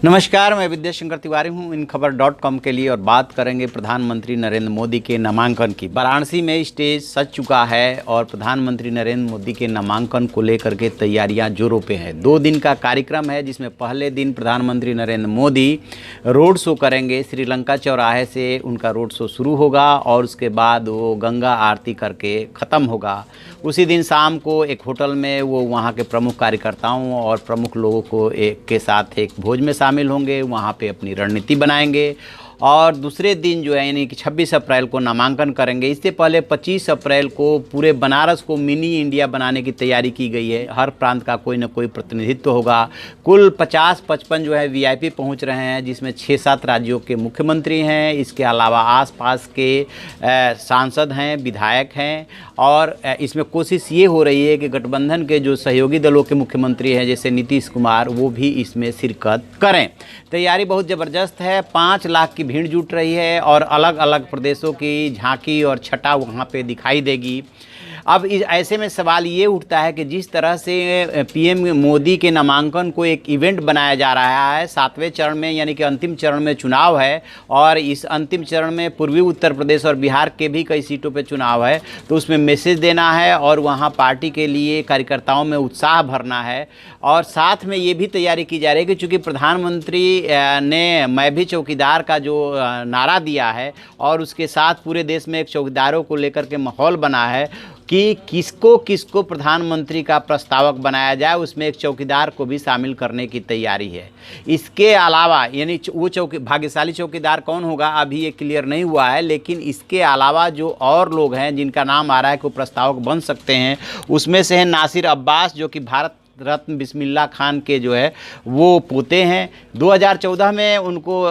नमस्कार, मैं विद्या शंकर तिवारी हूँ InKhabar.com के लिए और बात करेंगे प्रधानमंत्री नरेंद्र मोदी के नामांकन की। वाराणसी में स्टेज सज चुका है और प्रधानमंत्री नरेंद्र मोदी के नामांकन को लेकर के तैयारियां जोरों पे हैं। 2 दिन का कार्यक्रम है जिसमें पहले दिन प्रधानमंत्री नरेंद्र मोदी रोड शो करेंगे। श्रीलंका चौराहे से उनका रोड शो शुरू होगा और उसके बाद वो गंगा आरती करके ख़त्म होगा। उसी दिन शाम को एक होटल में वो वहाँ के प्रमुख कार्यकर्ताओं और प्रमुख लोगों को के साथ एक भोज में शामिल होंगे। वहाँ पे अपनी रणनीति बनाएंगे और दूसरे दिन जो है यानी कि 26 अप्रैल को नामांकन करेंगे। इससे पहले 25 अप्रैल को पूरे बनारस को मिनी इंडिया बनाने की तैयारी की गई है। हर प्रांत का कोई ना कोई प्रतिनिधित्व होगा। कुल 50-55 जो है वीआईपी पहुंच रहे हैं, जिसमें 6-7 राज्यों के मुख्यमंत्री हैं। इसके अलावा आसपास के सांसद हैं, विधायक हैं और इसमें कोशिश ये हो रही है कि गठबंधन के जो सहयोगी दलों के मुख्यमंत्री हैं जैसे नीतीश कुमार, वो भी इसमें शिरकत करें। तैयारी बहुत ज़बरदस्त है। 5 लाख की भीड़ जुट रही है और अलग अलग प्रदेशों की झांकी और छटा वहाँ पे दिखाई देगी। अब ऐसे में सवाल ये उठता है कि जिस तरह से पीएम मोदी के नामांकन को एक इवेंट बनाया जा रहा है, 7वें चरण में यानी कि अंतिम चरण में चुनाव है और इस अंतिम चरण में पूर्वी उत्तर प्रदेश और बिहार के भी कई सीटों पे चुनाव है, तो उसमें मैसेज देना है और वहाँ पार्टी के लिए कार्यकर्ताओं में उत्साह भरना है। और साथ में ये भी तैयारी की जा रही है कि चूँकि प्रधानमंत्री ने मैं भी चौकीदार का जो नारा दिया है और उसके साथ पूरे देश में एक चौकीदारों को लेकर के माहौल बना है कि किसको किसको प्रधानमंत्री का प्रस्तावक बनाया जाए, उसमें एक चौकीदार को भी शामिल करने की तैयारी है। इसके अलावा यानी वो भाग्यशाली चौकीदार कौन होगा अभी ये क्लियर नहीं हुआ है, लेकिन इसके अलावा जो और लोग हैं जिनका नाम आ रहा है कि वो प्रस्तावक बन सकते हैं, उसमें से हैं नासिर अब्बास, जो कि भारत रत्न बिस्मिल्लाह खान के जो है वो पोते हैं। 2014 में उनको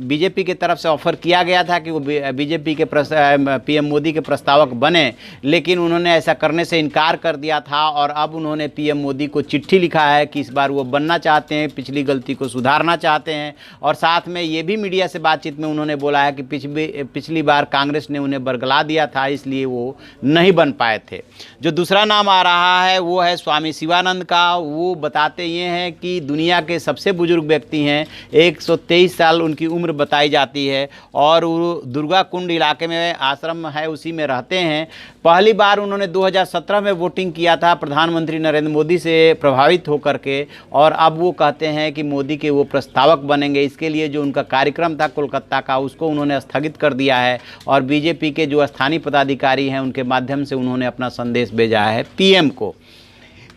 बीजेपी के तरफ से ऑफ़र किया गया था कि वो बीजेपी के पीएम मोदी के प्रस्तावक बने, लेकिन उन्होंने ऐसा करने से इनकार कर दिया था और अब उन्होंने पीएम मोदी को चिट्ठी लिखा है कि इस बार वो बनना चाहते हैं, पिछली गलती को सुधारना चाहते हैं। और साथ में ये भी मीडिया से बातचीत में उन्होंने बोला है कि पिछली बार कांग्रेस ने उन्हें बरगला दिया था, इसलिए वो नहीं बन पाए थे। जो दूसरा नाम आ रहा है वो है स्वामी शिवानंद का। वो बताते ये हैं कि दुनिया के सबसे बुजुर्ग व्यक्ति हैं, 123 साल उनकी उम्र बताई जाती है और वो दुर्गा कुंड इलाके में आश्रम है, उसी में रहते हैं। पहली बार उन्होंने 2017 में वोटिंग किया था प्रधानमंत्री नरेंद्र मोदी से प्रभावित होकर के, और अब वो कहते हैं कि मोदी के वो प्रस्तावक बनेंगे। इसके लिए जो उनका कार्यक्रम था कोलकाता का, उसको उन्होंने स्थगित कर दिया है और बीजेपी के जो स्थानीय पदाधिकारी हैं उनके माध्यम से उन्होंने अपना संदेश भेजा है पीएम को।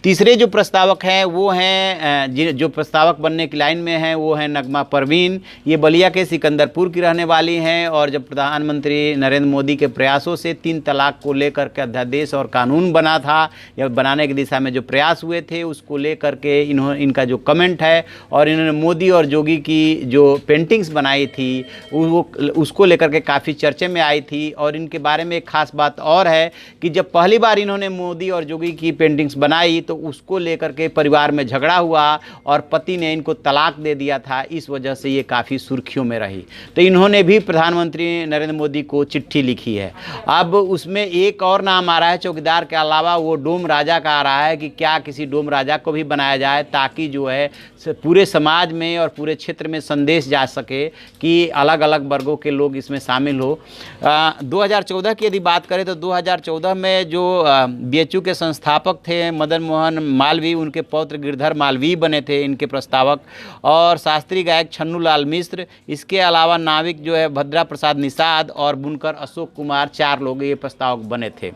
तीसरे जो प्रस्तावक हैं वो हैं जो प्रस्तावक बनने की लाइन में हैं वो हैं नगमा परवीन। ये बलिया के सिकंदरपुर की रहने वाली हैं और जब प्रधानमंत्री नरेंद्र मोदी के प्रयासों से 3 तलाक को लेकर के अध्यादेश और कानून बना था या बनाने की दिशा में जो प्रयास हुए थे, उसको लेकर के इनका जो कमेंट है और इन्होंने मोदी और जोगी की जो पेंटिंग्स बनाई थी उसको लेकर के काफ़ी चर्चे में आई थी। और इनके बारे में एक ख़ास बात और है कि जब पहली बार इन्होंने मोदी और जोगी की पेंटिंग्स बनाई तो उसको लेकर के परिवार में झगड़ा हुआ और पति ने इनको तलाक दे दिया था। इस वजह से ये काफ़ी सुर्खियों में रही। तो इन्होंने भी प्रधानमंत्री नरेंद्र मोदी को चिट्ठी लिखी है। अब उसमें एक और नाम आ रहा है चौकीदार के अलावा, वो डोम राजा का आ रहा है कि क्या किसी डोम राजा को भी बनाया जाए ताकि जो है पूरे समाज में और पूरे क्षेत्र में संदेश जा सके कि अलग अलग वर्गों के लोग इसमें शामिल हो। 2014 की यदि बात करें तो 2014 में जो बीएचयू के संस्थापक थे मदन मोहन मालवीय, उनके पौत्र गिरधर मालवीय बने थे इनके प्रस्तावक, और शास्त्रीय गायक छन्नू लाल मिश्र। इसके अलावा नाविक जो है भद्रा प्रसाद निषाद और बुनकर अशोक कुमार, 4 लोग ये प्रस्तावक बने थे।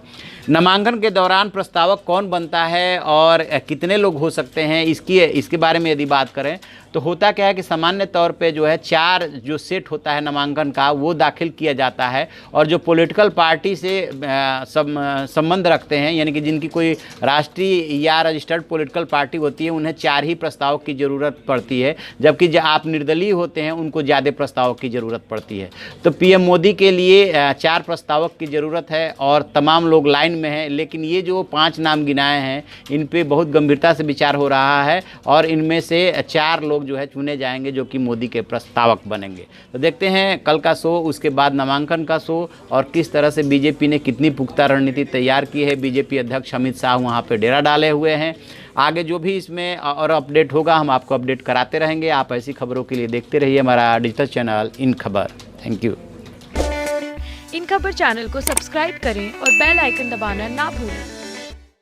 नामांकन के दौरान प्रस्तावक कौन बनता है और कितने लोग हो सकते हैं, इसके बारे में यदि बात करें तो होता क्या है कि सामान्य तौर पे जो है 4 जो सेट होता है नामांकन का वो दाखिल किया जाता है और जो पॉलिटिकल पार्टी से संबंध रखते हैं यानी कि जिनकी कोई राष्ट्रीय या रजिस्टर्ड पॉलिटिकल पार्टी होती है उन्हें 4 ही प्रस्तावक की ज़रूरत पड़ती है, जबकि जो आप निर्दलीय होते हैं उनको ज़्यादा प्रस्तावक की ज़रूरत पड़ती है। तो पीएम मोदी के लिए 4 प्रस्तावक की ज़रूरत है और तमाम लोग लाइन में हैं, लेकिन ये जो 5 नाम गिनाए हैं इन पे बहुत गंभीरता से विचार हो रहा है और इनमें से 4 लोग जो है चुने जाएंगे जो कि मोदी के प्रस्तावक बनेंगे। तो देखते हैं कल का शो, उसके बाद नामांकन का शो और किस तरह से बीजेपी ने कितनी पुख्ता रणनीति तैयार की है। बीजेपी अध्यक्ष अमित शाह वहाँ पे डेरा डाले हुए हुए हैं। आगे जो भी इसमें और अपडेट होगा हम आपको अपडेट कराते रहेंगे। आप ऐसी खबरों के लिए देखते रहिए हमारा डिजिटल चैनल इन खबर। Thank you. इन खबर चैनल को सब्सक्राइब करें और बेल आइकन दबाना ना भूलें।